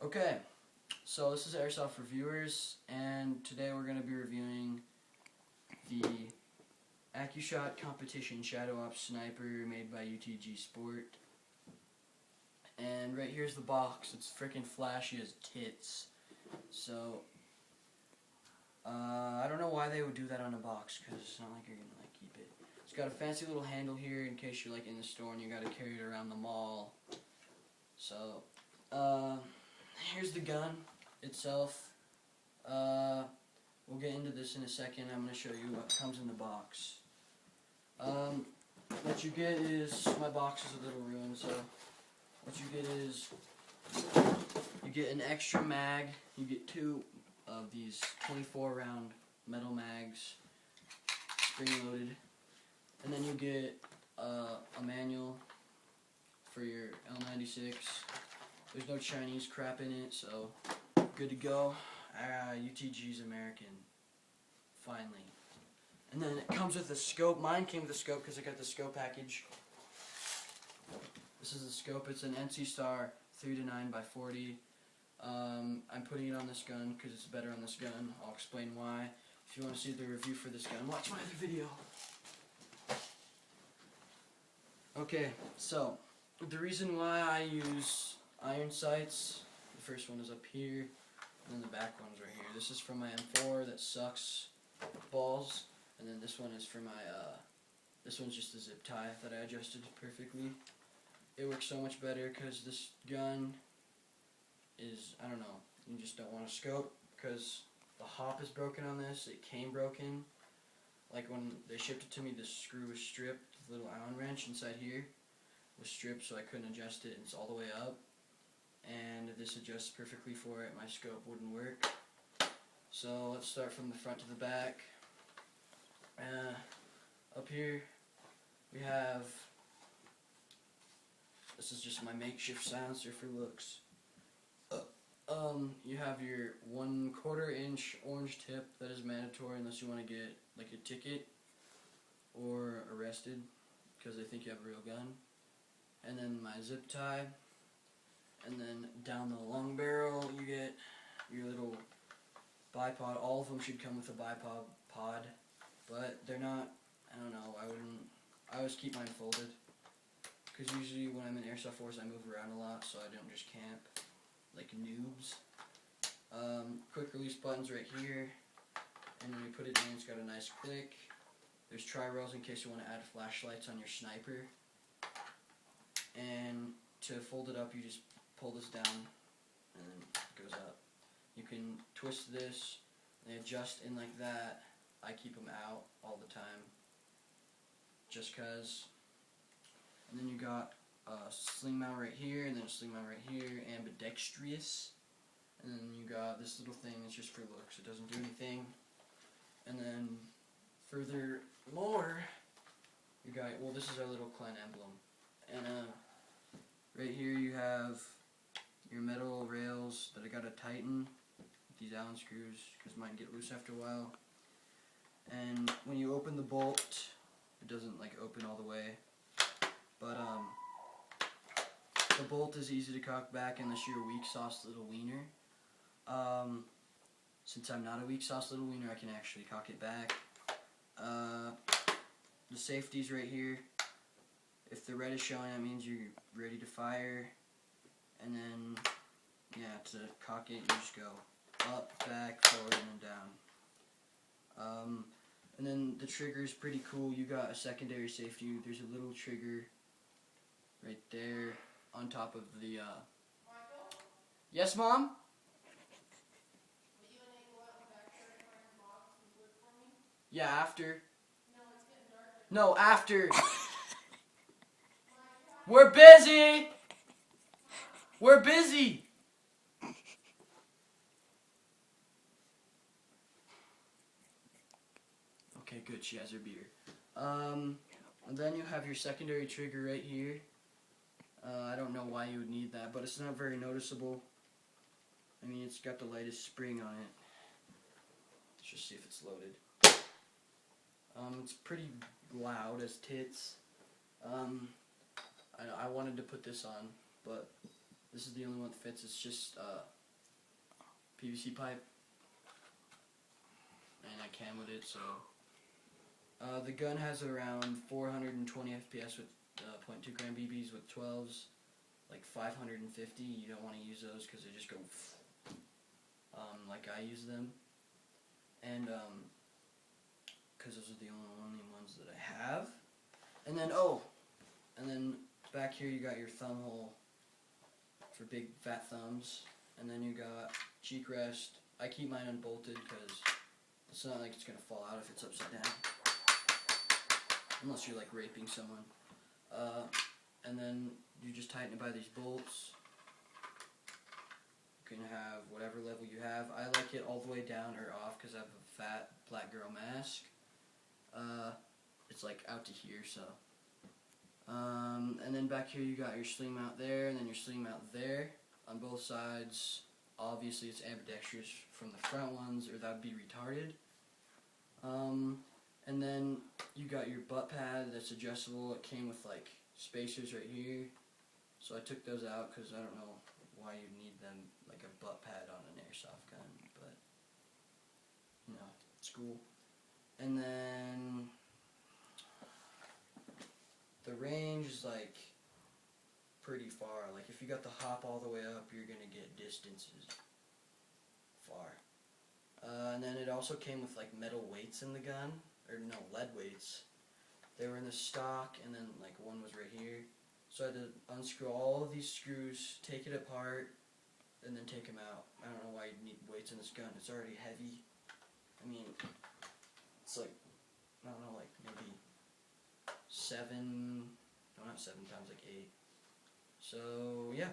Okay, so this is Airsoft Reviewers, and today we're going to be reviewing the AccuShot Competition Shadow Ops Sniper made by UTG Sport. And right here's the box. It's freaking flashy as tits. So, I don't know why they would do that on a box, because it's not like you're going to keep it. It's got a fancy little handle here in case you're in the store and you got to carry it around the mall. So, here's the gun itself. We'll get into this in a second. I'm going to show you what comes in the box. What you get is, my box is a little ruined, so what you get is, you get an extra mag. You get 2 of these 24 round metal mags, spring loaded, and then you get a manual for your L96. There's no Chinese crap in it, so good to go. UTG's American, finally. And then it comes with a scope. Mine came with a scope because I got the scope package. This is the scope. It's an NC Star 3-9x40. I'm putting it on this gun because it's better on this gun. I'll explain why. If you want to see the review for this gun, watch my other video. Okay, so the reason why I use iron sights, the first one is up here, and then the back one's right here. This is from my M4 that sucks balls, and then this one is for my, this one's just a zip tie that I adjusted perfectly. It works so much better because this gun is, I don't know, you just don't want to scope because the hop is broken on this. It came broken. Like when they shipped it to me, the screw was stripped. The little Allen wrench inside here was stripped, so I couldn't adjust it. It's all the way up, and this adjusts perfectly for it. My scope wouldn't work. So let's start from the front to the back. Up here we have, this is just my makeshift silencer for looks. You have your 1/4 inch orange tip that is mandatory unless you want to get like a ticket or arrested because they think you have a real gun. And then my zip tie. And then down the long barrel you get your little bipod. All of them should come with a bipod pod, but they're not. I don't know. I always keep mine folded because usually when I'm in Airsoft Wars I move around a lot, so I don't just camp like noobs. Quick release buttons right here, and when you put it in, it's got a nice click. There's tri-rails in case you want to add flashlights on your sniper. And to fold it up, you just pull this down, and then it goes up. You can twist this, and they adjust in like that. I keep them out all the time, just cause. And then you got a sling mount right here, and then a sling mount right here, ambidextrous. And then you got this little thing that's just for looks. It doesn't do anything. And then furthermore, you got, well, this is our little clan emblem. And right here you have your metal rails that I gotta tighten with these Allen screws because mine get loose after a while. And when you open the bolt, it doesn't open all the way. But the bolt is easy to cock back unless you're a weak sauce little wiener. Since I'm not a weak sauce little wiener, I can actually cock it back. The safety's right here. If the red is showing, that means you're ready to fire. And then, yeah, to cock it, you just go up, back, forward, and then down. And then the trigger is pretty cool. You got a secondary safety. There's a little trigger right there on top of the, Yes, Mom? Are you going to go out in the back and find the box and wood for me? Yeah, after. No, it's getting dark. No, after. We're busy! We're busy! Okay, good, she has her beer. And then you have your secondary trigger right here. I don't know why you would need that, but it's not very noticeable. I mean, it's got the lightest spring on it. Let's just see if it's loaded. It's pretty loud as tits. I wanted to put this on, but this is the only one that fits. It's just PVC pipe, and I camoed it. So the gun has around 420 FPS with 0.2 gram BBs with 12s, like 550. You don't want to use those because they just go like I use them, and because those are the only ones that I have. And then back here you got your thumb hole for big fat thumbs, and then you got cheek rest. I keep mine unbolted because it's not like it's gonna fall out if it's upside down, unless you're like raping someone. And then you just tighten it by these bolts. You can have whatever level you have. I like it all the way down or off because I have a fat black girl mask. It's like out to here, so. And then back here you got your sling mount there, and then your sling mount there on both sides. Obviously it's ambidextrous from the front ones, or that would be retarded. And then you got your butt pad that's adjustable. It came with like spacers right here, so I took those out because I don't know why you need them, like a butt pad on an airsoft gun, but you know, it's cool. And then the range is like pretty far. Like if you got the hop all the way up, you're gonna get distances far. And then it also came with like metal weights in the gun, or no, lead weights. They were in the stock, and then like one was right here. So I had to unscrew all of these screws, take it apart, and then take them out. I don't know why you'd need weights in this gun. It's already heavy. I mean, it's like, I don't know, like maybe 7, no, not 7 times, like 8. So yeah.